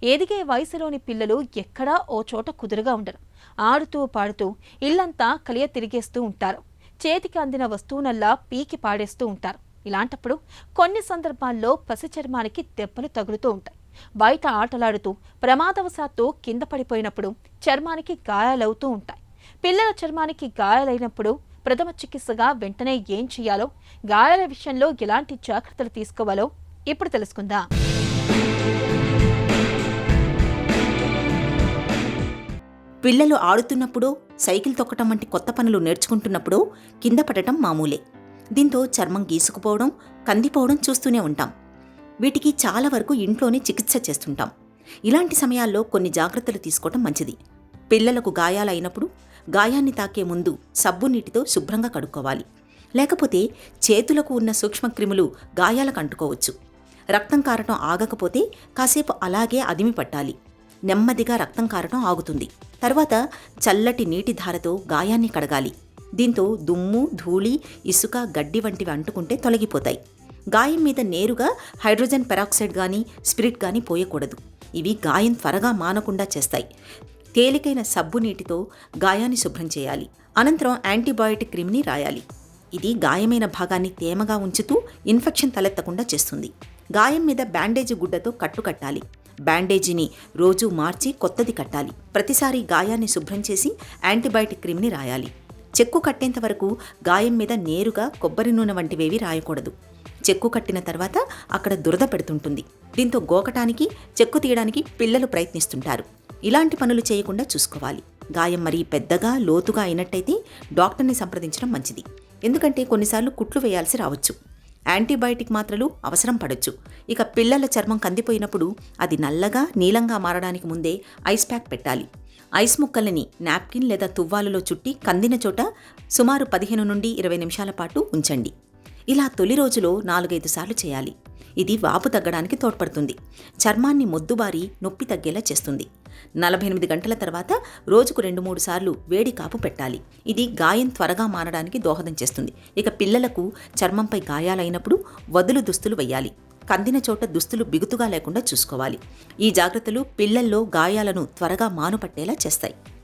ఎదిగే వయసులోని పిల్లలు ఎక్కడా ఓ చోట కుదురుగా ఉండరు. ఆడుతూ పాడుతూ ఇల్లంతా కలియ తిరిగేస్తూ ఉంటారు. చేతికి అందిన వస్తువునల్లా పీకి పాడేస్తూ ఉంటారు. ఇలాంటప్పుడు కొన్ని సందర్భాల్లో పసి చర్మానికి దెబ్బలు తగులుతూ ఉంటాయి. బయట ఆటలాడుతూ ప్రమాదవశాత్తు కింద పడిపోయినప్పుడు చర్మానికి గాయాలవుతూ ఉంటాయి. పిల్లల చర్మానికి గాయాలైనప్పుడు ప్రథమ చికిత్సగా వెంటనే ఏం చేయాలో, గాయాల విషయంలో ఎలాంటి జాగ్రత్తలు తీసుకోవాలో ఇప్పుడు తెలుసుకుందాం. పిల్లలు ఆడుతున్నప్పుడో, సైకిల్ తొక్కటం వంటి కొత్త పనులు నేర్చుకుంటున్నప్పుడో కింద పడటం మామూలే. దీంతో చర్మం గీసుకుపోవడం, కందిపోవడం చూస్తూనే ఉంటాం. వీటికి చాలా వరకు ఇంట్లోనే చికిత్స చేస్తుంటాం. ఇలాంటి సమయాల్లో కొన్ని జాగ్రత్తలు తీసుకోవటం మంచిది. పిల్లలకు గాయాలైనప్పుడు గాయాన్ని తాకే ముందు సబ్బు నీటితో శుభ్రంగా కడుక్కోవాలి. లేకపోతే చేతులకు ఉన్న సూక్ష్మక్రిములు గాయాలకు అంటుకోవచ్చు. రక్తం కారటం ఆగకపోతే కాసేపు అలాగే అదిమి పట్టాలి. నెమ్మదిగా రక్తం కారటం ఆగుతుంది. తర్వాత చల్లటి నీటి ధారతో గాయాన్ని కడగాలి. దీంతో దుమ్ము, ధూళి, ఇసుక, గడ్డి వంటివి అంటుకుంటే తొలగిపోతాయి. గాయం మీద నేరుగా హైడ్రోజన్ పెరాక్సైడ్ గానీ, స్పిరిట్ గానీ పోయకూడదు. ఇవి గాయం త్వరగా మానకుండా చేస్తాయి. తేలికైన సబ్బు నీటితో గాయాన్ని శుభ్రం చేయాలి. అనంతరం యాంటీబయాటిక్ క్రీమ్ని రాయాలి. ఇది గాయమైన భాగాన్ని తేమగా ఉంచుతూ ఇన్ఫెక్షన్ తలెత్తకుండా చేస్తుంది. గాయం మీద బ్యాండేజీ గుడ్డతో కట్టు కట్టాలి. బ్యాండేజీని రోజూ మార్చి కొత్తది కట్టాలి. ప్రతిసారి గాయాన్ని శుభ్రం చేసి యాంటీబయాటిక్ క్రీమ్ని రాయాలి. చెక్కు కట్టేంత వరకు గాయం మీద నేరుగా కొబ్బరి నూనె వంటివేవి రాయకూడదు. చెక్కు కట్టిన తర్వాత అక్కడ దురద పెడుతుంటుంది. దీంతో గోకటానికి, చెక్కు తీయడానికి పిల్లలు ప్రయత్నిస్తుంటారు. ఇలాంటి పనులు చేయకుండా చూసుకోవాలి. గాయం మరీ పెద్దగా, లోతుగా అయినట్టయితే డాక్టర్ని సంప్రదించడం మంచిది. ఎందుకంటే కొన్నిసార్లు కుట్లు వేయాల్సి రావచ్చు. యాంటీబయాటిక్ మాత్రలు అవసరం పడొచ్చు. ఇక పిల్లల చర్మం కందిపోయినప్పుడు అది నల్లగా, నీలంగా మారడానికి ముందే ఐస్ ప్యాక్ పెట్టాలి. ఐస్ ముక్కల్ని నాప్కిన్ లేదా తువ్వాలులో చుట్టి కందిన చోట సుమారు 15 నుండి 20 నిమిషాల పాటు ఉంచండి. ఇలా తొలి రోజులో 4-5 సార్లు చేయాలి. ఇది వాపు తగ్గడానికి తోడ్పడుతుంది. చర్మాన్ని మొద్దుబారి నొప్పి తగ్గేలా చేస్తుంది. 48 గంటల తర్వాత రోజుకు 2-3 సార్లు వేడి కాపు పెట్టాలి. ఇది గాయం త్వరగా మారడానికి దోహదం చేస్తుంది. ఇక పిల్లలకు చర్మంపై గాయాలైనప్పుడు వదులు దుస్తులు వెయ్యాలి. కందిన చోట దుస్తులు బిగుతుగా లేకుండా చూసుకోవాలి. ఈ జాగ్రత్తలు పిల్లల్లో గాయాలను త్వరగా మానుపట్టేలా చేస్తాయి.